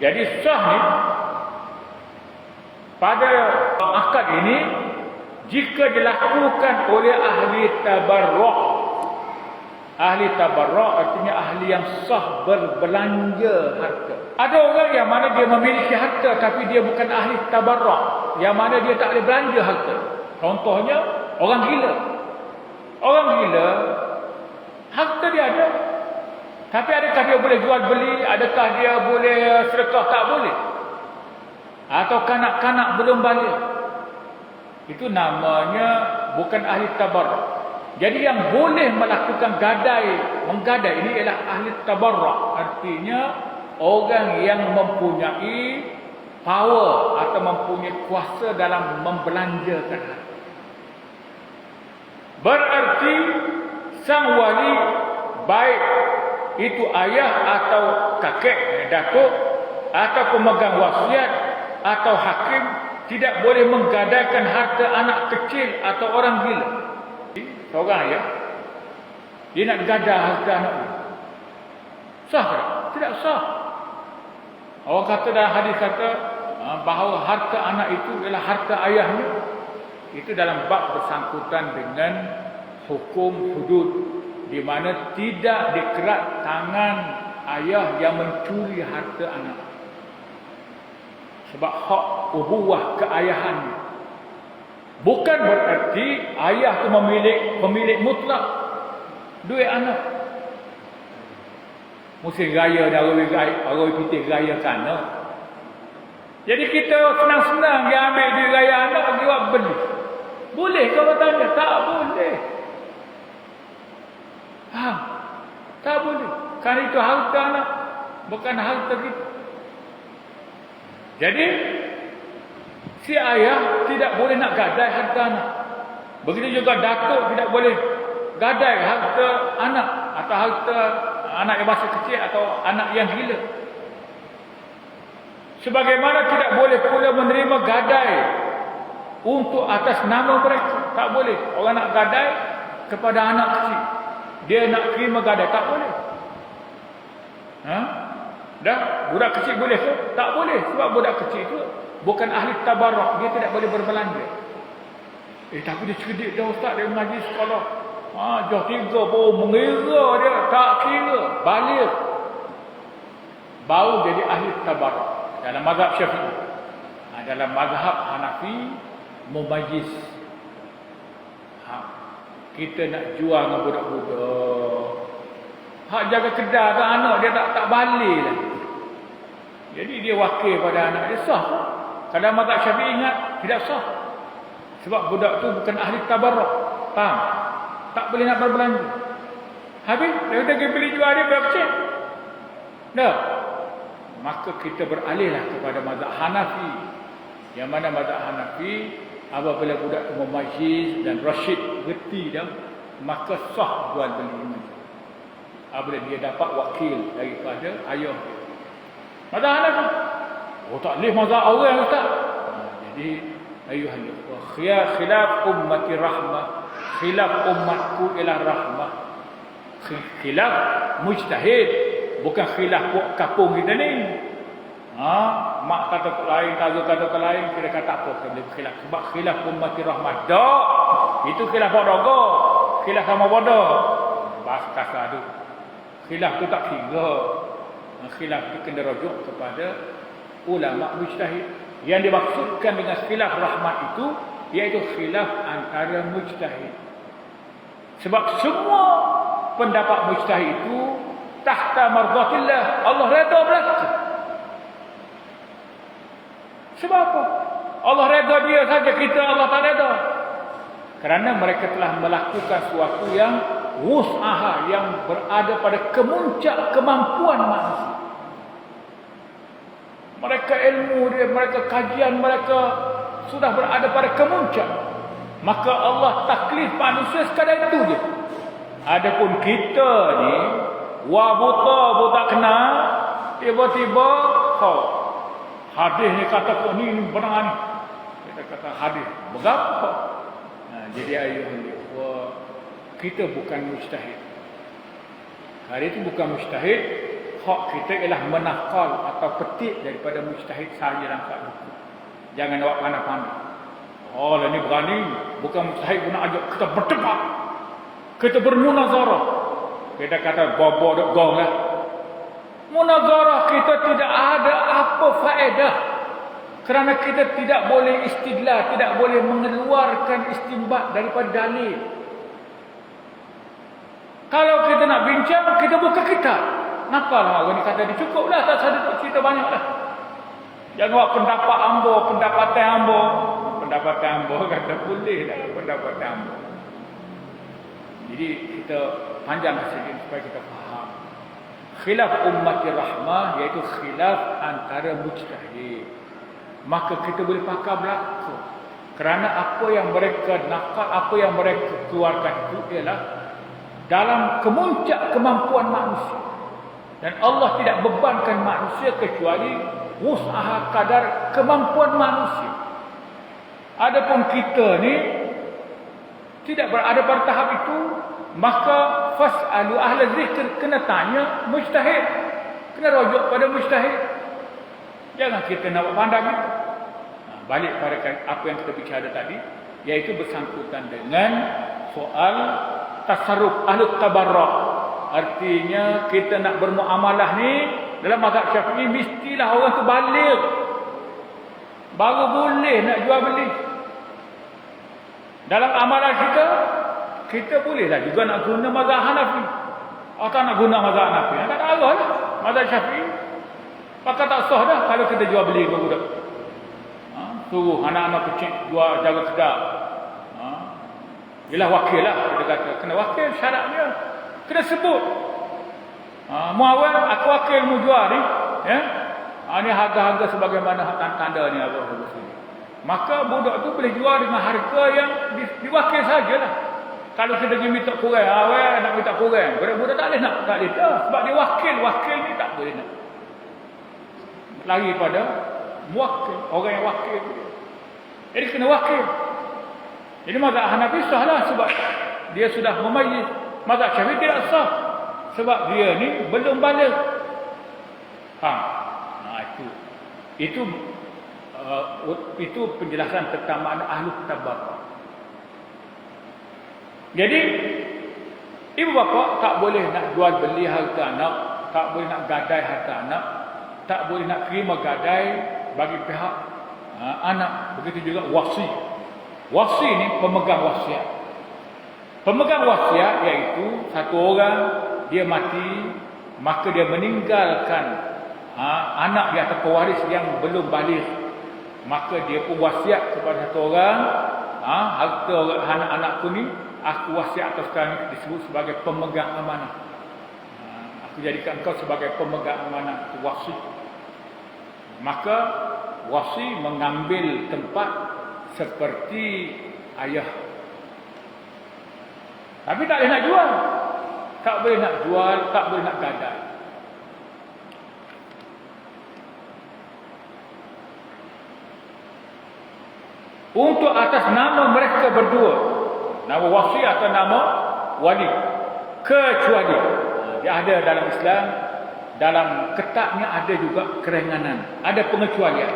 Jadi sah ni pada akad ini jika dilakukan oleh ahli tabarruk. Ahli tabarruk artinya ahli yang sah berbelanja harta. Ada orang yang mana dia memiliki harta tapi dia bukan ahli tabarruk, yang mana dia tak boleh belanja harta. Contohnya orang gila. Orang gila harta dia ada, tapi adakah dia boleh jual beli? Adakah dia boleh sedekah? Tak boleh. Atau kanak-kanak belum balik. Itu namanya bukan ahli tabarruk. Jadi yang boleh melakukan menggadai ini ialah ahli tabarruk. Artinya orang yang mempunyai power atau mempunyai kuasa dalam membelanjakan harta. Berarti sang wali, baik itu ayah atau kakek, datuk, atau pemegang wasiat atau hakim, tidak boleh menggadaikan harta anak kecil atau orang gila. Seorang ayah, dia nak gadah harta anak dia. Sah tak? Tidak sah. Orang kata dalam hadis kata bahawa harta anak itu ialah harta ayahnya. Itu dalam bab bersangkutan dengan hukum hudud, di mana tidak dikerat tangan ayah yang mencuri harta anak. Sebab hak uhuwah keayahannya. Bukan berarti ayah tu pemilik mutlak duit anak. Mesti raya dah arwah pitih raya kana. Jadi kita senang-senang dia ambil duit raya anak dia buat beli. Boleh ke orang tanya? Tak boleh. Tak boleh. Kerana itu harta anak, bukan harta kita. Jadi si ayah tidak boleh nak gadai harta anak. Begitu juga datuk tidak boleh gadai harta anak atau harta anak yang masih kecil atau anak yang gila. Sebagaimana tidak boleh pula menerima gadai untuk atas nama mereka. Tak boleh. Orang nak gadai kepada anak kecil, dia nak terima gadai, tak boleh. Dah, budak kecil boleh ke? Tak boleh. Sebab budak kecil itu bukan ahli tabarruk, dia tidak boleh berbelanja. Tapi dia cerdik dah ustaz, dia mengaji sekolah. Jauh 3 baru mengira dia, tak kira. Balik. Baru jadi ahli tabarruk. Dalam mazhab Syafi'i. Dalam mazhab Hanafi, mumayyiz. Kita nak jual dengan budak-budak. Hak jaga kedai ke anak dia tak balik lah. Jadi dia wakil pada anak dia, sah. Kadang mazhab Syafi'i ingat tidak sah. Sebab budak tu bukan ahli tabarruk. Faham? Tak boleh nak berbelanja. Habis dia pergi beli jual dia berapa sen? Dah. Maka kita beralihlah kepada mazhab Hanafi. Yang mana mazhab Hanafi, apabila budak tu mumayyiz dan rasyid, reti dah, maka sah jual beli. Apabila dia dapat wakil daripada ayah dia. Mazhab Hanafi. Tak boleh mazhab orang ustaz. Jadi ayuhan khilaf ummati rahmah. Khilaf umatku ialah rahmah. Khilaf mujtahid, bukan khilaf kampung kita ni. Mak kata ke lain, tazu kata ke lain, kita kata apa? Kita boleh khilaf. Sebab khilaf ummati rahmah. Tak. Itu khilaf dogo. Khilaf sama bodoh. Bahasa kasar tu. Khilaf tu tak kira. Khilaf tu kena rujuk kepada ulama mujtahid. Yang dimaksudkan dengan khilaf rahmat itu iaitu khilaf antara mujtahid. Sebab semua pendapat mujtahid itu tahta mardatillah, Allah redha berlaku. Sebab apa? Allah redha dia saja, kita Allah tak redha. Kerana mereka telah melakukan sesuatu yang wus'aha, yang berada pada kemuncak kemampuan manusia. Mereka ilmu dia, mereka kajian mereka sudah berada pada kemuncak. Maka Allah taklif manusia sekadar itu je. Adapun kita ni, buta tak kenal, tiba-tiba hadis ni kata kau ni benar ni. Kita kata hadis berapa? Jadi ayuh, kita bukan mujtahid. Hari itu bukan mujtahid. hak kita ialah menakal atau petik daripada mujtahid sahaja dalam keadaan hukum. Jangan awak pandai-pandai. Oh, lah ni berani. Bukan mujtahid guna ajak kita berdebat. Kita bermunazarah. Kita kata bobo dok gong lah. Munazarah kita tidak ada apa faedah. Kerana kita tidak boleh istidlal, tidak boleh mengeluarkan istinbat daripada dalil. Kalau kita nak bincang, kita buka kitab. Nampaklah orang ni kata dia cukuplah, tak ada cerita banyaklah. Jangan buat pendapat ambo, pendapatan ambo. Pendapatan ambo kata boleh lah pendapatan ambo. Jadi kita panjang sedikit supaya kita faham. Khilaf ummati rahmah iaitu khilaf antara mujtahid. Maka kita boleh pakai belaka. Kerana apa yang mereka nakal, apa yang mereka keluarkan itu ialah dalam kemuncak kemampuan manusia. Dan Allah tidak bebankan manusia kecuali wus'aha kadar kemampuan manusia. Adapun kita ni tidak berada pada tahap itu, maka fas'alu ahla zikr, kena tanya mujtahid. Kena rujuk pada mujtahid. Jangan kita nak pandang itu. Balik pada apa yang kita bicara tadi, iaitu bersangkutan dengan soal tasarruf ahli tabarruk. Artinya kita nak bermuamalah ni dalam mazhab Syafi'i mestilah orang tu baligh. Baru boleh nak jual beli. Dalam amalan kita bolehlah juga nak guna mazhab Hanafi. Atau nak guna mazhab Hanafi. Tak ada Allah lah. Mazhab Syafi'i. Maka tak sah dah kalau kita jual beli ke budak. Suruh anak-anak kecil jual jaga kedai. Ialah wakil lah. Kita kata kena wakil syaratnya. Kena sebut. Muawal aku wakil mu jual ni. Ya? Ini harga-harga sebagaimana tanda ni apa. Maka budak tu boleh jual dengan harga yang diwakil sajalah. Kalau kita pergi minta kurang, awal nak minta kurang. Budak-budak tak boleh nak. Tak boleh. Sebab dia wakil. Wakil ni tak boleh nak. Lagi pada muwakil, orang yang wakil. Jadi kena wakil. Jadi mazhab Hanafi sah lah sebab dia sudah memayyiz. Mazhab Syafi'i tidak sah sebab dia ni belum baligh. Itu penjelasan tentang makna ahli tabarruk. Jadi ibu bapa tak boleh nak jual beli harta anak, tak boleh nak gadai harta anak, tak boleh nak terima gadai bagi pihak anak. Begitu juga wasi. Wasi ni pemegang wasiat. Pemegang wasiat iaitu satu orang dia mati, maka dia meninggalkan anak dia atau pewaris yang belum baligh. Maka dia pun wasiat kepada satu orang, harta anak-anakku ni aku wasiat atas sekarang disebut sebagai pemegang amanah. Aku jadikan kau sebagai pemegang amanah, itu wasi. Maka wasi mengambil tempat seperti ayah. Tapi tak boleh nak jual. Tak boleh nak jual, tak boleh nak gadai. Untuk atas nama mereka berdua, nama wasi atau nama wali, kecuali dia ada dalam Islam. Dalam ketatnya ada juga keringanan, ada pengecualian.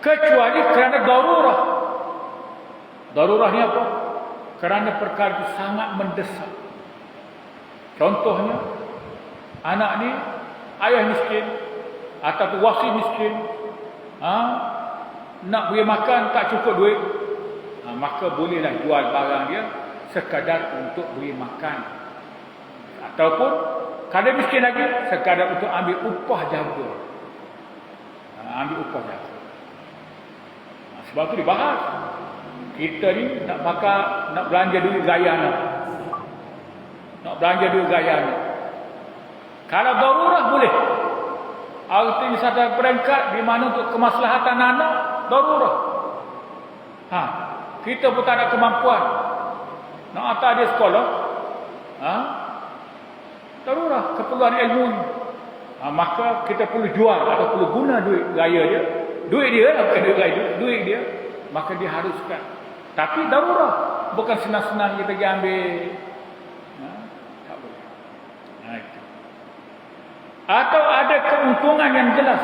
Kecuali kerana darurah. Darurah ni apa? Kerana perkara itu sangat mendesak. Contohnya, anak ni ayah miskin ataupun wasi miskin, nak beri makan tak cukup duit, maka bolehlah jual barang dia sekadar untuk beri makan. Ataupun kalau miskin lagi, sekadar untuk ambil upah jaga. Ambil upah jaga. Sebab tu dibahas. Kita ni nak belanja duit gaya anak. Nak belanja duit gaya anak. Kalau darurah boleh. Artinya satu peringkat di mana untuk kemaslahatan anak, darurah. Kita pun tak ada kemampuan. Nak hantar dia sekolah. Darurah, keperluan ilmu ni. Maka kita perlu jual atau perlu guna duit gaya dia. Duit dia, bukan duit gaya dia. Duit dia, maka dia haruskan. Tapi darurah. Bukan senang-senang kita pergi ambil. Tak boleh. Itu. Atau ada keuntungan yang jelas.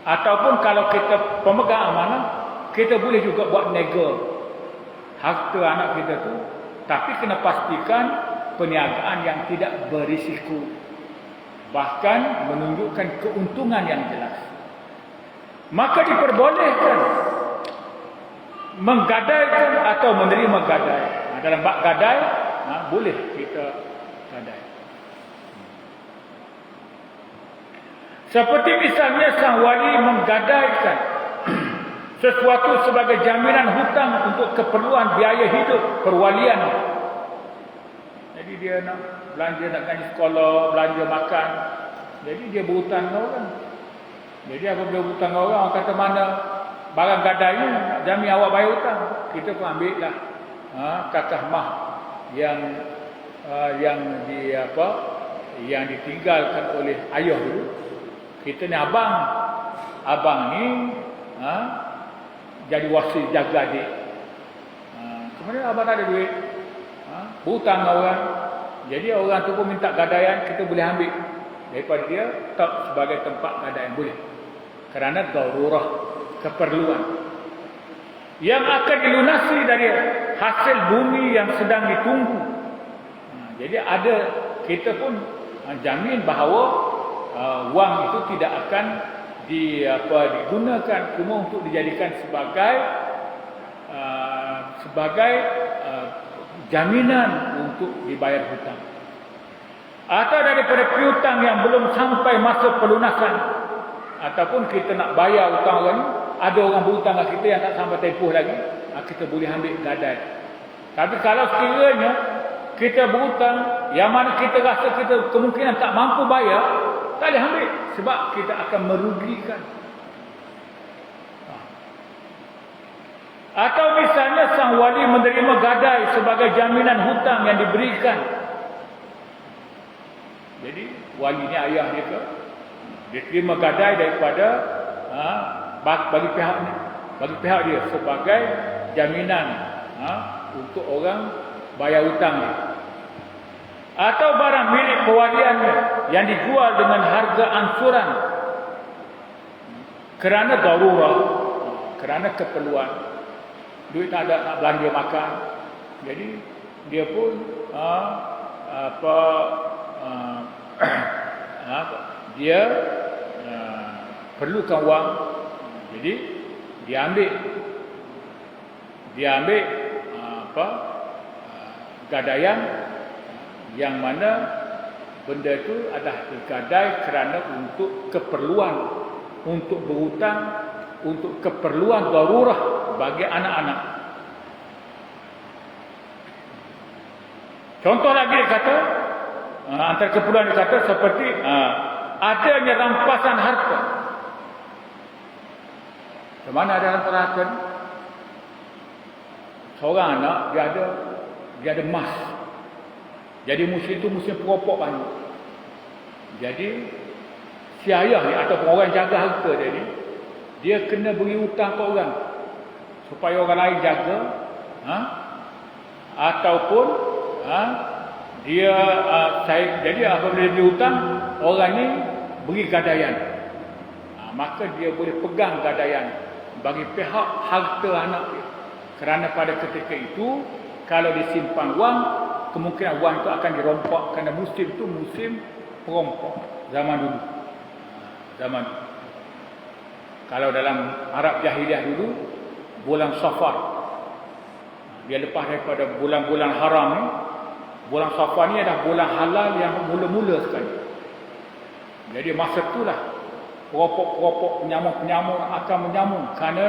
Ataupun kalau kita pemegang amanah, kita boleh juga buat nego harta anak kita tu, tapi kena pastikan perniagaan yang tidak berisiko, bahkan menunjukkan keuntungan yang jelas. Maka diperbolehkan menggadaikan atau menerima gadai. Dalam bab gadai, boleh kita gadai. Seperti misalnya sang wali menggadaikan sesuatu sebagai jaminan hutang untuk keperluan biaya hidup perwalian. Jadi dia nak belanja, nak gaji sekolah, belanja makan. Jadi dia berhutang dengan orang. Jadi apabila berhutang dengan orang kata mana barang gadainya, nak jamin awak bayar hutang. Kita pun ambil lah kakah mah yang ditinggalkan oleh ayah dulu. Kita ni abang ni jadi wasil jaga adik. Kemudian abang ada duit, berhutang dengan orang. Jadi orang tu pun minta gadaian, kita boleh ambil daripada dia tak sebagai tempat gadaian, boleh. Kerana darurah, keperluan yang akan dilunasi dari hasil bumi yang sedang ditunggu. Jadi ada, kita pun jamin bahawa wang itu tidak akan digunakan cuma untuk dijadikan sebagai jaminan untuk dibayar hutang, atau daripada piutang yang belum sampai masa pelunasan, ataupun kita nak bayar hutang orang ni, ada orang berhutang dengan kita yang tak sampai tempoh lagi, kita boleh ambil gadai. Tapi kalau sekiranya kita berhutang yang mana kita rasa kita kemungkinan tak mampu bayar, tak boleh ambil, sebab kita akan merugikan. Atau misalnya sang wali menerima gadai sebagai jaminan hutang yang diberikan. Jadi wali ni ayah dia ke, dia terima gadai daripada bagi pihak dia sebagai jaminan untuk orang bayar hutang dia. Atau barang milik pewaliannya yang dijual dengan harga ansuran kerana darurah, kerana keperluan, duit tak ada nak belanja makan, jadi dia pun dia perlukan wang, jadi dia ambil gadaian yang mana benda itu adalah digadai kerana untuk keperluan, untuk berhutang, untuk keperluan darurah bagi anak-anak. Contoh lagi dia kata, antara keperluan dia kata seperti adanya rampasan harta. Di mana ada rampasan harta? Seorang anak dia ada emas. Jadi musim itu musim peropok banyak. Jadi si ayah ni ataupun orang jaga harta dia ni, dia kena beri hutang ke orang supaya orang lain jaga, ataupun jadi apabila dia beri hutang, orang ni beri gadaian, maka dia boleh pegang gadaian bagi pihak harta anak dia. Kerana pada ketika itu kalau disimpan wang, kemungkinan wang itu akan dirompak, kerana musim itu musim perompok zaman dulu. Kalau dalam Arab Jahiliah dulu, bulan Safar, dia lepas daripada bulan-bulan haram ni, bulan Safar ni adalah bulan halal yang mula-mula sekali. Jadi masa itulah peropok-peropok, penyamung-penyamung akan menyamung, kerana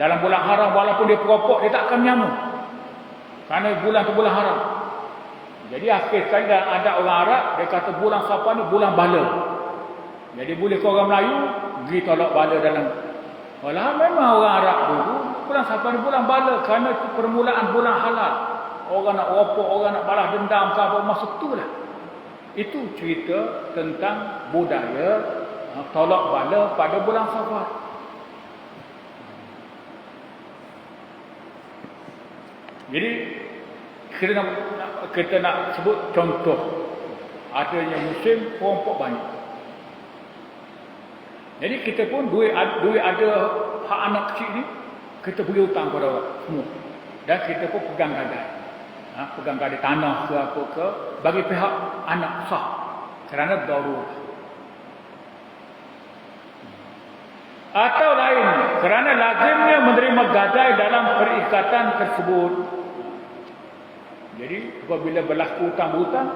dalam bulan haram walaupun dia peropok, dia tak akan menyamung, kerana bulan tu bulan haram. Jadi akhir sekali ada orang Arab, dia kata bulan Safar ni bulan bala. Jadi boleh ke orang Melayu pergi tolak bala dalam. Walau memang orang Arab dulu bulan Safar ni bulan bala, kerana itu permulaan bulan halal. Orang nak ropok, orang nak balas dendam ke apa, masa itulah. Itu cerita tentang budaya tolak bala pada bulan Safar. Jadi kita nak sebut contoh adanya musim perompok banyak. Jadi kita pun duit ada hak anak kecil ni, kita boleh hutang pada orang semua. Dan kita pun pegang gadai. Pegang gadai tanah ke apa ke, bagi pihak anak sah. Kerana darurat. Atau lain, kerana lazimnya menerima gadai dalam perikatan tersebut. Jadi apabila berlaku hutang-hutang,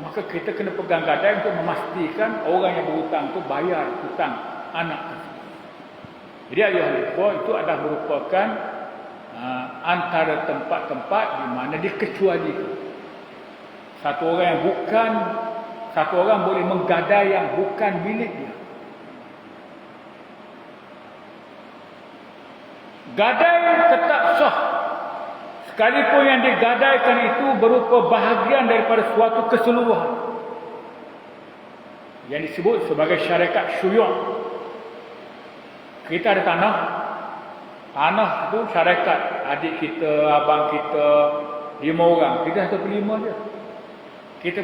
maka kita kena pegang gadai untuk memastikan orang yang berhutang itu bayar hutang anak tersebut. Jadi ayuhal ikhwah, itu adalah merupakan antara tempat-tempat di mana dikecualikan. Satu orang boleh menggadai yang bukan milik dia. Gadai tetap sah sekalipun yang digadaikan itu berupa bahagian daripada suatu keseluruhan yang disebut sebagai syarikat syuyuk. Kita ada tanah itu syarikat, adik kita, abang kita, 5 orang, kita 1/5 je. Kita